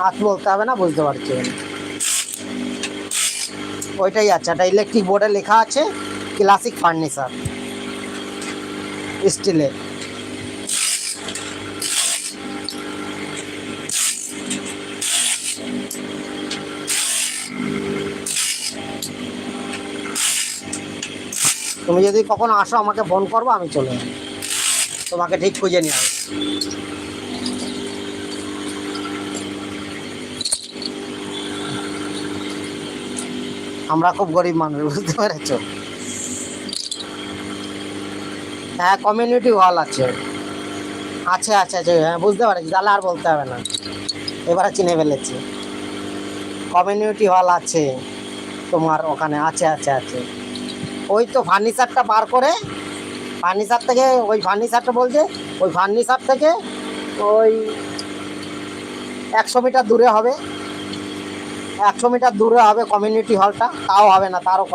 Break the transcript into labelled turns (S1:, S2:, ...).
S1: হাত বলতে হবে না, বুঝতে পারছি। ওইটাই আছে, একটা ইলেকট্রিক বোর্ডে লেখা আছে ক্লাসিক ফার্নিচার, স্টিলে। তুমি যদি কখনো আসো আমাকে ফোন করবো, আমি চলে যাবো, তোমাকে ঠিক খুঁজে নিয়ে আসবো। আমরা খুব গরিব মানুষ, বুঝতে পেরেছো? হ্যাঁ, কমিউনিটি হল আছে। আছে আছে আছে, হ্যাঁ বুঝতে পারছি, তাহলে আর বলতে হবে না, এবারে চিনে ফেলেছি। কমিউনিটি হল আছে তোমার ওখানে, আছে আছে আছে। ওই তো ফার্নিচারটা বার করে, ফার্নিচার থেকে, ওই ফার্নিচারটা বলছে, ওই ফার্নিচার থেকে ওই 100 মিটার দূরে হবে, 100 মিটার দূরে হবে কমিউনিটি হলটা, তাও হবে না, তারও কম।